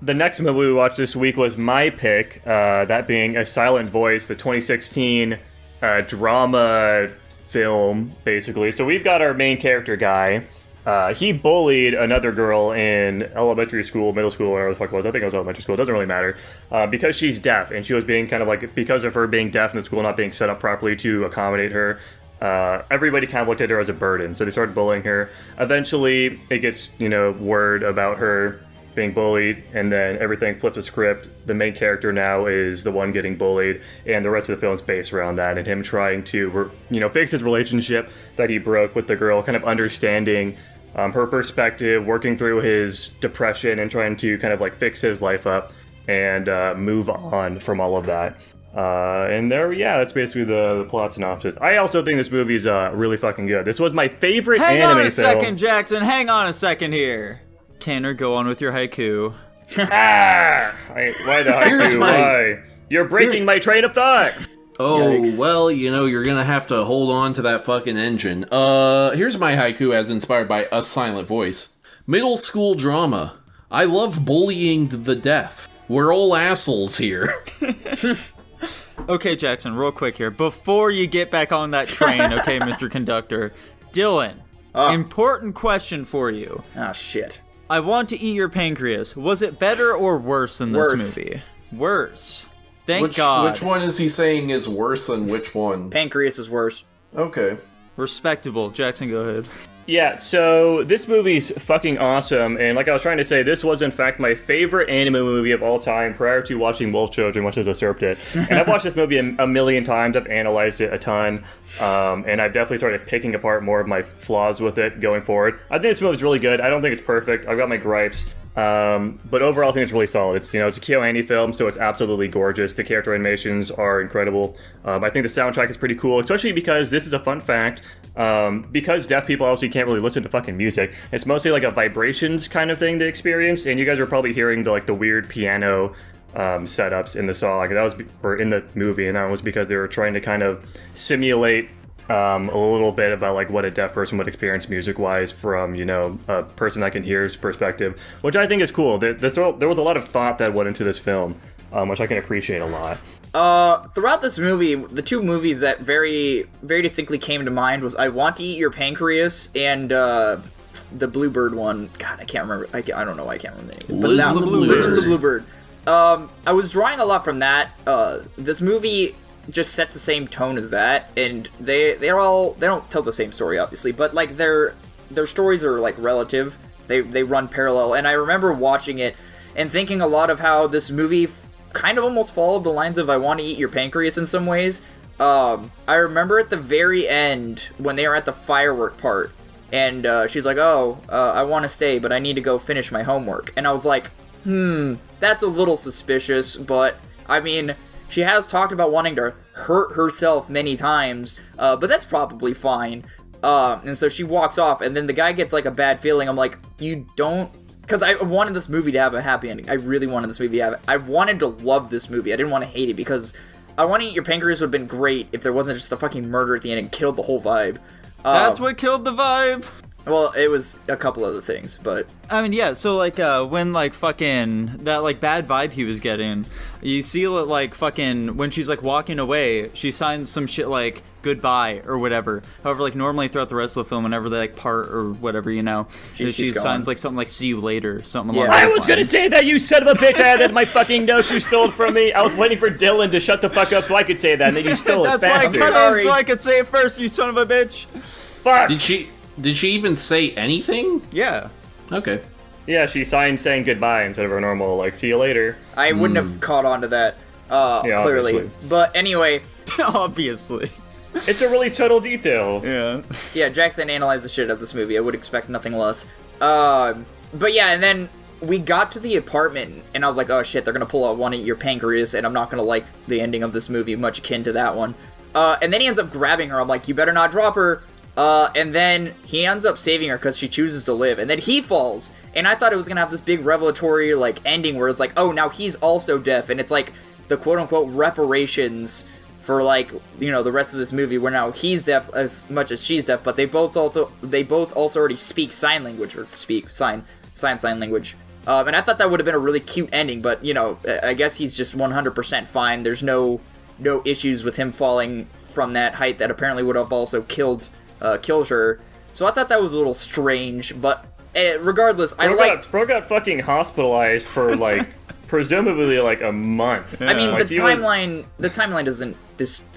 the next movie we watched this week was my pick, that being A Silent Voice, the 2016 drama film, basically. So we've got our main character guy. He bullied another girl in elementary school, middle school, whatever the fuck it was. I think it was elementary school. It doesn't really matter. Because she's deaf, and she was being kind of like, because of her being deaf and the school not being set up properly to accommodate her, everybody kind of looked at her as a burden. So they started bullying her. Eventually, it gets, word about her being bullied, and then everything flips a script. The main character now is the one getting bullied, and the rest of the film is based around that, and him trying to, fix his relationship that he broke with the girl, kind of understanding her perspective, working through his depression, and trying to kind of like fix his life up and move on from all of that. And that's basically the plot synopsis. I also think this movie is really fucking good. This was my favorite anime film. Hang on a second, Jackson. Hang on a second here. Tanner, go on with your haiku. Why the haiku? Why? You're breaking my train of thought. Oh, Yikes. well, you're gonna have to hold on to that fucking engine. Here's my haiku as inspired by A Silent Voice. Middle school drama. I love bullying the deaf. We're all assholes here. Okay, Jackson, real quick here. Before you get back on that train, okay, Mr. Conductor. Dylan, important question for you. Oh, shit. I Want to Eat Your Pancreas. Was it better or worse than this movie? Worse. Thank God. Which one is he saying is worse than which one? Pancreas is worse. Okay. Respectable. Jackson, go ahead. Yeah, so this movie's fucking awesome, and like I was trying to say, this was in fact my favorite anime movie of all time prior to watching Wolf Children, which has usurped it. And I've watched this movie a million times, I've analyzed it a ton, and I've definitely started picking apart more of my flaws with it going forward. I think this movie's really good. I don't think it's perfect. I've got my gripes. But overall, I think it's really solid. It's it's a KyoAni film, so it's absolutely gorgeous. The character animations are incredible. I think the soundtrack is pretty cool, especially because this is a fun fact. Because deaf people obviously can't really listen to fucking music, it's mostly like a vibrations kind of thing they experience. And you guys are probably hearing the weird piano setups in the song or in the movie, and that was because they were trying to kind of simulate a little bit about what a deaf person would experience music-wise from a person that can hear's perspective, which I think is cool. There was a lot of thought that went into this film, which I can appreciate a lot. Throughout this movie, the two movies that very, very distinctly came to mind was I Want to Eat Your Pancreas and the Bluebird one. God, I can't remember. I don't know why I can't remember the name. Listen to Listen to the Bluebird. I was drawing a lot from that. This movie just sets the same tone as that, and they don't tell the same story, obviously, but their stories are relative. They run parallel, and I remember watching it and thinking a lot of how this movie kind of almost followed the lines of I Want to Eat Your Pancreas in some ways. I remember at the very end when they were at the firework part, and she's like, I want to stay, but I need to go finish my homework, and I was like, that's a little suspicious, but I mean, she has talked about wanting to hurt herself many times, but that's probably fine. And so she walks off, and then the guy gets a bad feeling. I'm like, you don't... Because I wanted this movie to have a happy ending. I really wanted this movie to have it. I wanted to love this movie. I didn't want to hate it, because I Want to Eat Your Pancreas would have been great if there wasn't just a fucking murder at the end and killed the whole vibe. That's what killed the vibe! Well, it was a couple other things, but... I mean, yeah, so, when, fucking, that, bad vibe he was getting, you see, fucking, when she's, walking away, she signs some shit goodbye, or whatever. However, normally throughout the rest of the film, whenever they, part, or whatever, she signs, something see you later, something along those lines. I was gonna say that, you son of a bitch! I had that in my fucking notes you stole it from me! I was waiting for Dylan to shut the fuck up so I could say that, and then you stole it. That's why I cut in so I could say it first, you son of a bitch! Fuck! Did she even say anything? Yeah. Okay. Yeah, she signed saying goodbye instead of her normal, see you later. I wouldn't have caught on to that, clearly. Obviously. But anyway... Obviously. It's a really subtle detail. Yeah. Yeah, Jackson analyzed the shit out of this movie. I would expect nothing less. But yeah, and then we got to the apartment, and I was like, oh shit, they're gonna pull out Want to Eat Your Pancreas, and I'm not gonna like the ending of this movie, much akin to that one. And then he ends up grabbing her. I'm like, you better not drop her. And then he ends up saving her because she chooses to live, and then he falls, and I thought it was gonna have this big revelatory ending where it's oh, now he's also deaf, and it's the quote-unquote reparations for the rest of this movie, where now he's deaf as much as she's deaf, but they both also already speak sign language, or speak sign language. And I thought that would have been a really cute ending, but, you know, I guess he's just 100% fine. There's no issues with him falling from that height that apparently would have also killed her. So I thought that was a little strange, but regardless, Bro got fucking hospitalized for, like, presumably, like, a month. I mean, like, the timeline doesn't...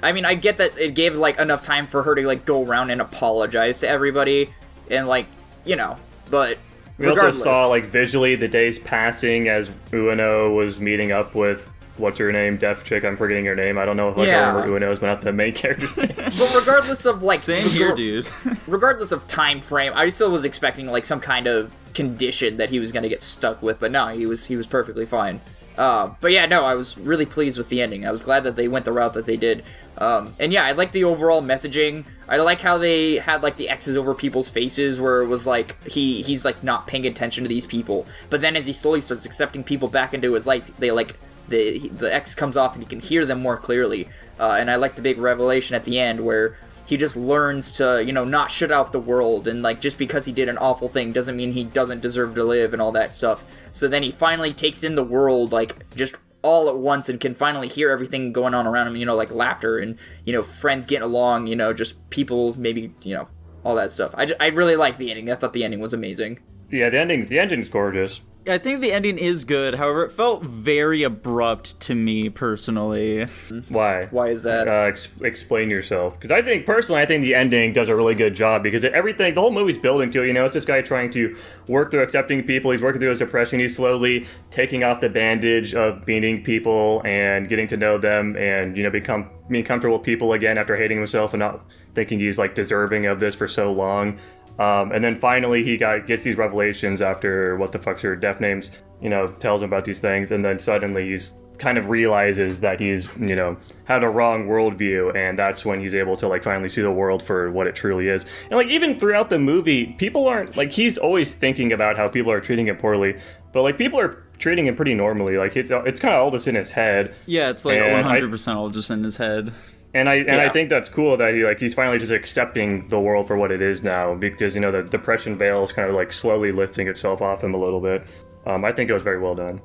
I mean, I get that it gave, like, enough time for her to, like, go around and apologize to everybody, and, like, you know, but... We also saw, like, visually the days passing as Ueno was meeting up with, what's her name, deaf chick, I'm forgetting her name, I don't know if I remember Ueno's, but not the main character's name. But regardless of, like... Same here, dude. Regardless of time frame, I still was expecting, like, some kind of condition that he was gonna get stuck with, but no, he was perfectly fine. But yeah, no, I was really pleased with the ending. I was glad that they went the route that they did. And yeah, I like the overall messaging. I like how they had, like, the X's over people's faces, where it was like, he's like not paying attention to these people. But then as he slowly starts accepting people back into his life, they, like, the X comes off and he can hear them more clearly. And I like the big revelation at the end where he just learns to, you know, not shut out the world, and, like, just because he did an awful thing doesn't mean he doesn't deserve to live and all that stuff. So then he finally takes in the world, like, just all at once, and can finally hear everything going on around him, you know, like laughter and, you know, friends getting along, you know, just people, maybe, you know, all that stuff. I really liked the ending. I thought the ending was amazing. Yeah, the ending's gorgeous. I think the ending is good. However, it felt very abrupt to me personally. Why? Why is that? Explain yourself. Because I think the ending does a really good job, because the whole movie's building to, you know, it's this guy trying to work through accepting people. He's working through his depression. He's slowly taking off the bandage of meeting people and getting to know them, and, you know, being comfortable with people again after hating himself and not thinking he's, like, deserving of this for so long. And then finally he gets these revelations after, what the fuck's her deaf names, you know, tells him about these things, and then suddenly he's kind of realizes that he's, you know, had a wrong worldview, and that's when he's able to, like, finally see the world for what it truly is. And, like, even throughout the movie, people aren't, like, he's always thinking about how people are treating him poorly, but, like, people are treating him pretty normally. Like, it's kind of all just in his head. Yeah, it's like 100% all just in his head. And I think that's cool that he's finally just accepting the world for what it is now, because, you know, the depression veil is kind of, like, slowly lifting itself off him a little bit. I think it was very well done.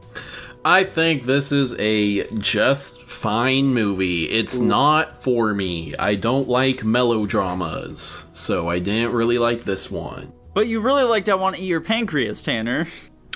I think this is a just fine movie. It's not for me. I don't like melodramas, so I didn't really like this one. But you really liked I Want to Eat Your Pancreas, Tanner.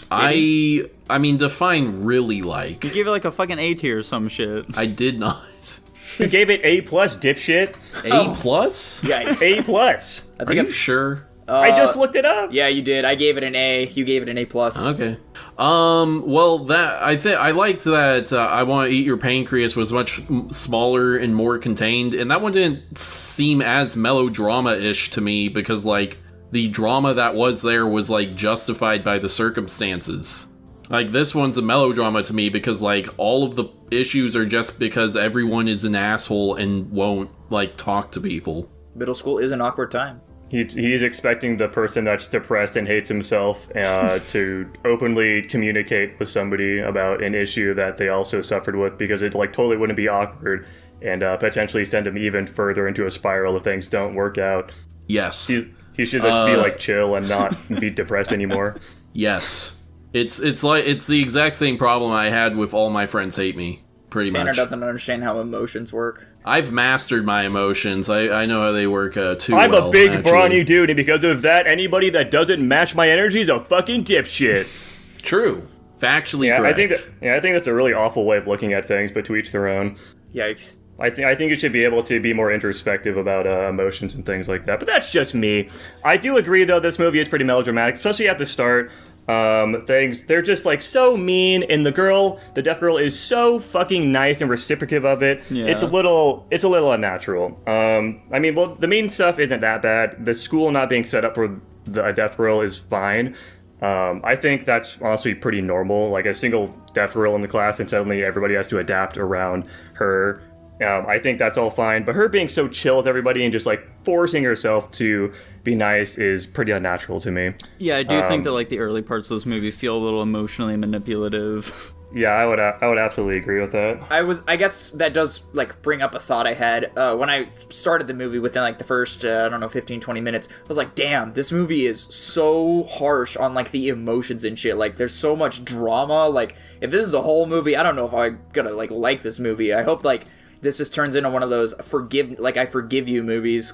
I mean, define really like. You gave it like a fucking A tier or some shit. I did not. You gave it A+, dipshit. A+? Plus? Yikes. A+. Are you sure? I just looked it up. Yeah, you did. I gave it an A. You gave it an A+. Okay. Well, that I liked that I Want to Eat Your Pancreas was much smaller and more contained, and that one didn't seem as melodrama-ish to me, because, like, the drama that was there was, like, justified by the circumstances. Like, this one's a melodrama to me because, like, all of the issues are just because everyone is an asshole and won't, like, talk to people. Middle school is an awkward time. He's expecting the person that's depressed and hates himself to openly communicate with somebody about an issue that they also suffered with, because it, like, totally wouldn't be awkward, and potentially send him even further into a spiral if things don't work out. Yes. He should just be, like, chill and not be depressed anymore. Yes. It's the exact same problem I had with All My Friends Hate Me, pretty much. Tanner doesn't understand how emotions work. I've mastered my emotions. I know how they work too I'm well, a big, actually. brawny dude, and because of that, anybody that doesn't match my energy is a fucking dipshit. True. Factually correct. I think that's a really awful way of looking at things, but to each their own. Yikes. I think you should be able to be more introspective about emotions and things like that, but that's just me. I do agree, though, this movie is pretty melodramatic, especially at the start. They're just, like, so mean, and the deaf girl is so fucking nice and reciprocative of it. Yeah. It's a little unnatural. I mean, well, the mean stuff isn't that bad. The school not being set up for a deaf girl is fine. I think that's honestly pretty normal. Like, a single deaf girl in the class, and suddenly everybody has to adapt around her. I think that's all fine, but her being so chill with everybody and just, like, forcing herself to be nice is pretty unnatural to me. Yeah, I do think that, like, the early parts of this movie feel a little emotionally manipulative. Yeah, I would absolutely agree with that. I guess that does, like, bring up a thought I had when I started the movie. Within, like, the first, 15, 20 minutes, I was like, damn, this movie is so harsh on, like, the emotions and shit. Like, there's so much drama. Like, if this is the whole movie, I don't know if I'm gonna, like this movie. I hope, like, this just turns into one of those I forgive you movies.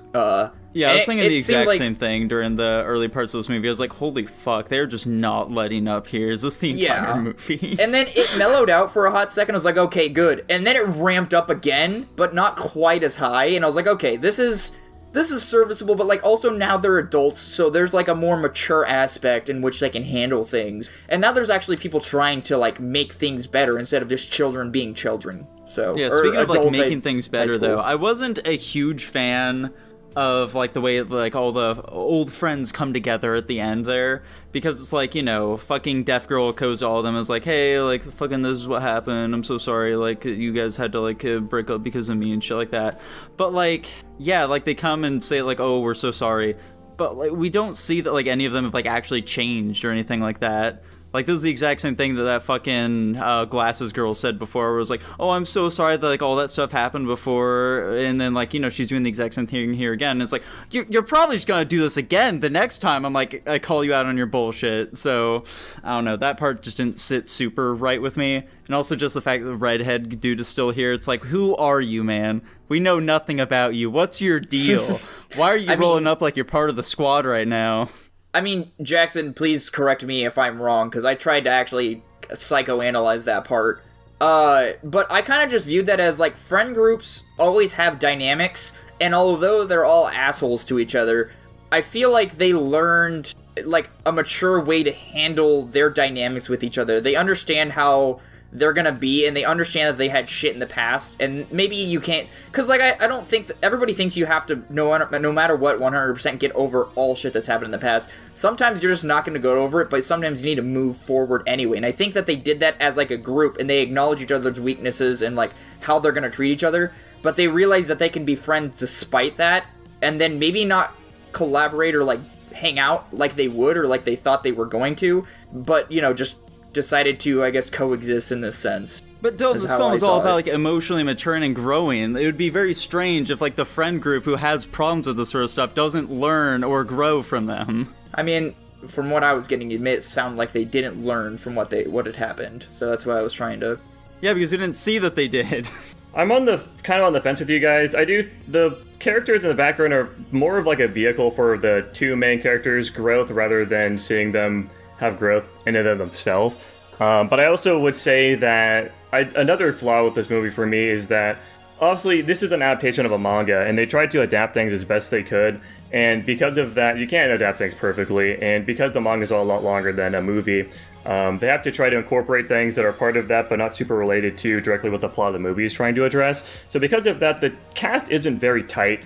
Yeah, I was thinking the exact like, same thing during the early parts of this movie. I was like, holy fuck, they're just not letting up here. Is this the entire movie? And then it mellowed out for a hot second. I was like, okay, good. And then it ramped up again, but not quite as high. And I was like, okay, this is serviceable, but, like, also now they're adults, so there's, like, a more mature aspect in which they can handle things. And now there's actually people trying to, like, make things better instead of just children being children. So yeah, speaking of, like, making things better, though, I wasn't a huge fan of, like, the way, like, all the old friends come together at the end there, because it's like, you know, fucking Deaf Girl goes to all of them and is like, hey, like, fucking this is what happened, I'm so sorry, like, you guys had to, like, break up because of me and shit like that. But, like, yeah, like, they come and say, like, oh, we're so sorry, but, like, we don't see that, like, any of them have, like, actually changed or anything like that. Like, this is the exact same thing that fucking glasses girl said before, where it was like, oh, I'm so sorry that, like, all that stuff happened before, and then, like, you know, she's doing the exact same thing here again, and it's like, you're probably just gonna do this again the next time I call you out on your bullshit. So, I don't know, that part just didn't sit super right with me, and also just the fact that the redhead dude is still here. It's like, who are you, man? We know nothing about you. What's your deal? Why are you rolling up like you're part of the squad right now? I mean, Jackson, please correct me if I'm wrong, because I tried to actually psychoanalyze that part. But I kind of just viewed that as, like, friend groups always have dynamics, and although they're all assholes to each other, I feel like they learned, like, a mature way to handle their dynamics with each other. They understand how they're gonna be, and they understand that they had shit in the past, and maybe you can't, because, like, I don't think that everybody thinks you have to, no matter what, 100% get over all shit that's happened in the past. Sometimes you're just not gonna go over it, but sometimes you need to move forward anyway, and I think that they did that as, like, a group, and they acknowledge each other's weaknesses and, like, how they're gonna treat each other, but they realize that they can be friends despite that, and then maybe not collaborate or, like, hang out like they would, or like they thought they were going to, but, you know, just decided to, I guess, coexist in this sense. But Dylan, this film is all about, like, emotionally maturing and growing. It would be very strange if, like, the friend group who has problems with this sort of stuff doesn't learn or grow from them. I mean, from what I was getting, it sounded like they didn't learn from what had happened. So that's why I was trying to... Yeah, because we didn't see that they did. I'm kind of on the fence with you guys. The characters in the background are more of, like, a vehicle for the two main characters' growth rather than seeing them have growth in and of themselves. But I also would say that another flaw with this movie for me is that obviously this is an adaptation of a manga, and they tried to adapt things as best they could, and because of that, you can't adapt things perfectly, and because the manga is a lot longer than a movie, they have to try to incorporate things that are part of that but not super related to directly what the plot of the movie is trying to address. So because of that, the cast isn't very tight.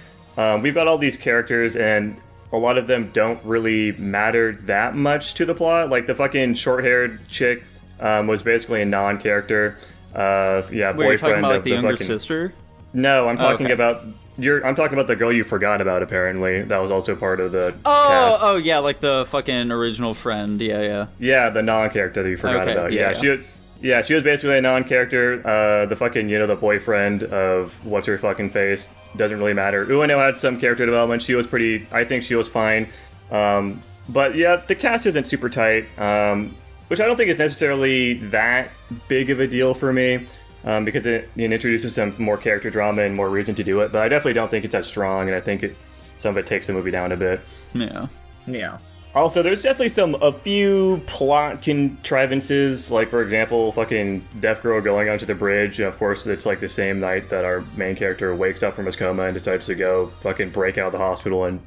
We've got all these characters, and a lot of them don't really matter that much to the plot. Like, the fucking short-haired chick was basically a non-character. Wait, boyfriend you're talking about, like, of the younger sister? No, I'm talking okay. about... I'm talking about the girl you forgot about, apparently. That was also part of the cast. Oh, yeah, like the fucking original friend. Yeah. Yeah, the non-character that you forgot about. Yeah. She was basically a non-character. The fucking, the boyfriend of what's-her-fucking-face. Doesn't really matter. Ueno had some character development. I think she was fine. But yeah, the cast isn't super tight, which I don't think is necessarily that big of a deal for me, because it introduces some more character drama and more reason to do it. But I definitely don't think it's as strong, and I think some of it takes the movie down a bit. Yeah. Also, there's definitely a few plot contrivances, like, for example, fucking Deaf Girl going onto the bridge. Of course, it's, like, the same night that our main character wakes up from his coma and decides to go fucking break out of the hospital and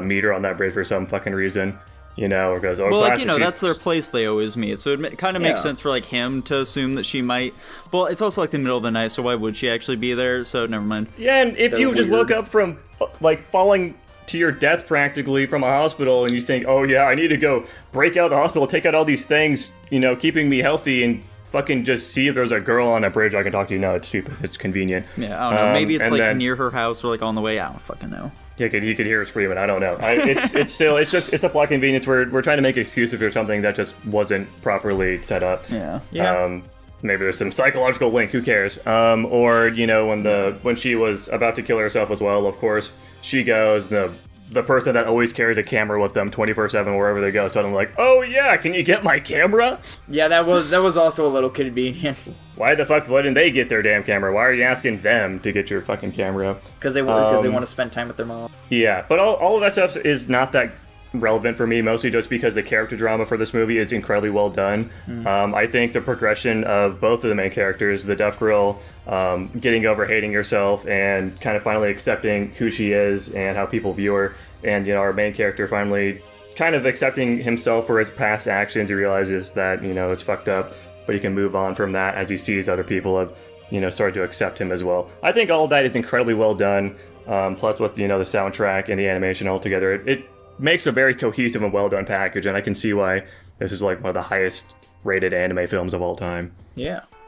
meet her on that bridge for some fucking reason. Or goes, oh, well, like, that's their place they always meet, so it kind of makes sense for, like, him to assume that she might... Well, it's also, like, the middle of the night, so why would she actually be there? So, never mind. Yeah, and if you just woke up from, like, falling to your death practically from a hospital, and you think, oh, yeah, I need to go break out of the hospital, take out all these things, keeping me healthy, and fucking just see if there's a girl on a bridge I can talk to. No, it's stupid. It's convenient. Yeah, I don't know. Maybe it's, like, then, near her house or, like, on the way out. I don't fucking know. You could hear her screaming. I don't know. It's a plot convenience. We're trying to make excuses for something that just wasn't properly set up. Yeah. maybe there's some psychological link. Who cares? Or when she was about to kill herself as well. Of course, she goes the person that always carries a camera with them 24/7 wherever they go. Suddenly like, oh yeah, can you get my camera? Yeah, that was also a little convenient. Why the fuck wouldn't they get their damn camera? Why are you asking them to get your fucking camera? Because they want to spend time with their mom. Yeah, but all of that stuff is not that relevant for me, mostly just because the character drama for this movie is incredibly well done. I think the progression of both of the main characters, the deaf girl getting over hating herself and kind of finally accepting who she is and how people view her, and our main character finally kind of accepting himself for his past actions. He realizes that it's fucked up, but he can move on from that as he sees other people have started to accept him as well. I think all of that is incredibly well done. Plus with the soundtrack and the animation all together, it makes a very cohesive and well done package, and I can see why this is like one of the highest rated anime films of all time.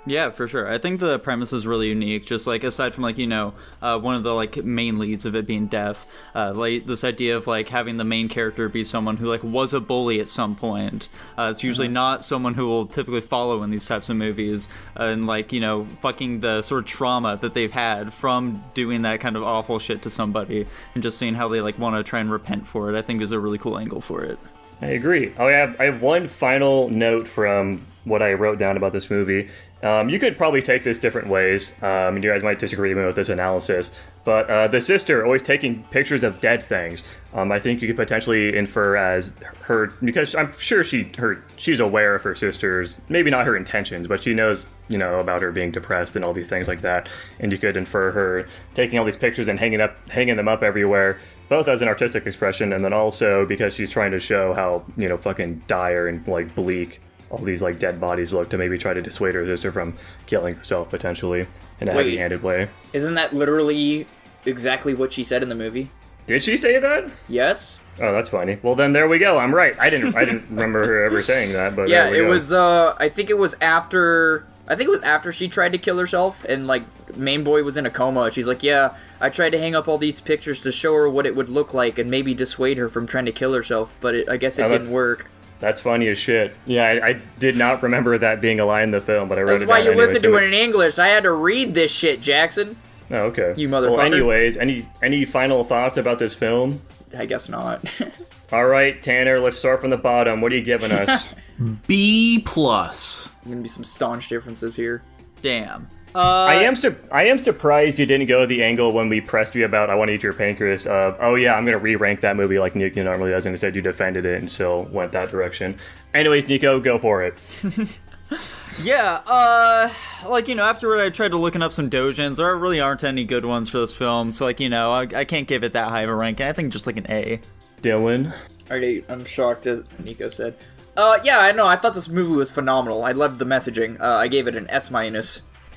Yeah, for sure. I think the premise is really unique. Just like aside from like one of the like main leads of it being deaf, like this idea of like having the main character be someone who like was a bully at some point. It's usually not someone who will typically follow in these types of movies, and like fucking the sort of trauma that they've had from doing that kind of awful shit to somebody, and just seeing how they like want to try and repent for it. I think is a really cool angle for it. I agree. I have one final note from what I wrote down about this movie. You could probably take this different ways, and you guys might disagree with this analysis, but the sister always taking pictures of dead things, I think you could potentially infer as her, because I'm sure she's aware of her sister's, maybe not her intentions, but she knows, about her being depressed and all these things like that, and you could infer her taking all these pictures and hanging them up everywhere, both as an artistic expression, and then also because she's trying to show how, fucking dire and, like, bleak all these like dead bodies look, to maybe try to dissuade her sister from killing herself potentially in a heavy-handed way. Isn't that literally exactly what she said in the movie? Did she say that? Yes. Oh, that's funny. Well, then there we go. I'm right. I didn't remember her ever saying that, but yeah, there we go. Was. I think it was after she tried to kill herself, and like main boy was in a coma. She's like, yeah, I tried to hang up all these pictures to show her what it would look like and maybe dissuade her from trying to kill herself, but I guess it didn't work. That's funny as shit. Yeah, I did not remember that being a line in the film, but I wrote it down. That's why you listen to it in English. I had to read this shit, Jackson. Oh, okay. You motherfucker. Well, anyways, any final thoughts about this film? I guess not. All right, Tanner, let's start from the bottom. What are you giving us? B+. There's gonna be some staunch differences here. Damn. I am surprised you didn't go the angle when we pressed you about I Want to Eat Your Pancreas of, oh yeah, I'm going to re-rank that movie like Nico normally does, and instead you defended it and still went that direction. Anyways, Nico, go for it. Yeah, after I tried to looking up some dojins, there really aren't any good ones for this film, so I can't give it that high of a ranking. I think just like an A. Dylan? Alright, I'm shocked, as Nico said. Yeah, I know, I thought this movie was phenomenal. I loved the messaging. I gave it an S-.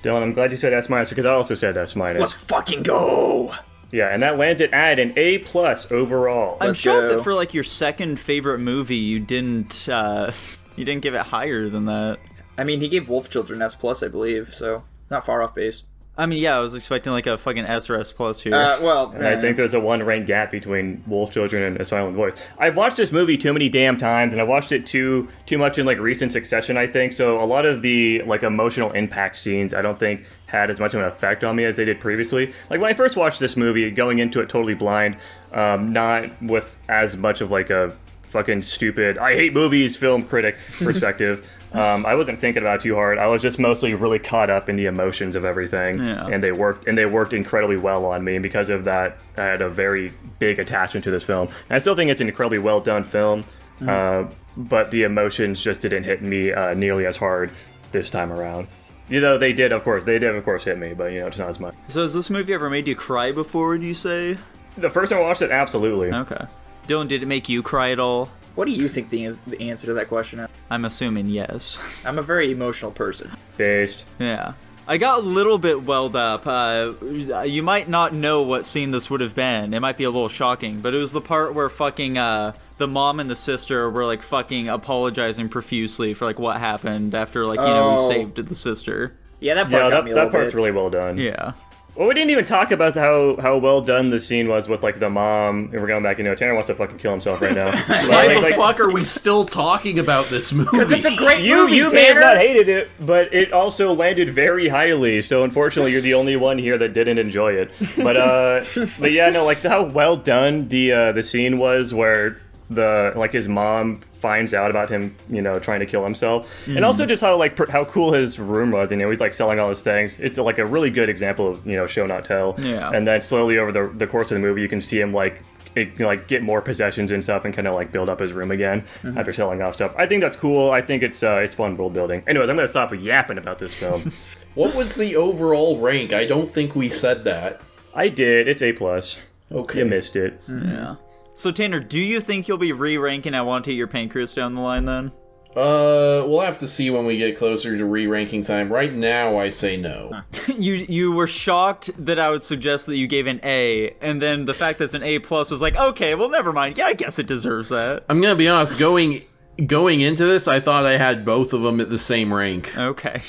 Dylan, I'm glad you said S- because I also said S-. Let's fucking go! Yeah, and that lands it at an A+ overall. I'm shocked that for like your second favorite movie, you didn't give it higher than that. I mean, he gave Wolf Children S+, I believe, so not far off base. I mean, yeah, I was expecting like a fucking S or S+ here. And I think there's a 1 rank gap between Wolf Children and A Silent Voice. I've watched this movie too many damn times, and I've watched it too much in like recent succession, I think. So a lot of the like emotional impact scenes, I don't think had as much of an effect on me as they did previously. Like when I first watched this movie, going into it totally blind, not with as much of like a fucking stupid I hate movies film critic perspective. I wasn't thinking about it too hard. I was just mostly really caught up in the emotions of everything, and they worked incredibly well on me. And because of that, I had a very big attachment to this film. And I still think it's an incredibly well done film, but the emotions just didn't hit me nearly as hard this time around. They did, of course, hit me, but just not as much. So has this movie ever made you cry before? Would you say? The first time I watched it, absolutely. Okay. Dylan, did it make you cry at all? What do you think the answer to that question is? I'm assuming yes. I'm a very emotional person. Based. Yeah. I got a little bit welled up. You might not know what scene this would have been. It might be a little shocking, but it was the part where fucking the mom and the sister were like fucking apologizing profusely for like what happened after like he saved the sister. Yeah, that part got me a little that part's bit. really well done. Yeah. Well, we didn't even talk about how well done the scene was with like the mom. And we're going back into it. Tanner wants to fucking kill himself right now. Why the fuck are we still talking about this movie? Because it's a great You movie, may have Tanner. not hated it, but it also landed very highly. So unfortunately, you're the only one here that didn't enjoy it. But yeah, no, like how well done the scene was where his mom finds out about him, trying to kill himself, and also just how cool his room was. He's like selling all his things. It's like a really good example of show not tell. Yeah. And then slowly over the course of the movie, you can see him get more possessions and stuff, and kind of like build up his room again after selling off stuff. I think that's cool. I think it's fun world building. Anyways, I'm gonna stop yapping about this film. What was the overall rank? I don't think we said that. I did. It's A+. Okay. You missed it. Yeah. So Tanner, do you think you'll be re-ranking I Want to Eat Your Pancreas down the line then? We'll have to see when we get closer to re-ranking time. Right now, I say no. You were shocked that I would suggest that you gave an A, and then the fact that it's an A+ was like, okay, well, never mind. Yeah, I guess it deserves that. I'm gonna be honest, going into this, I thought I had both of them at the same rank. Okay.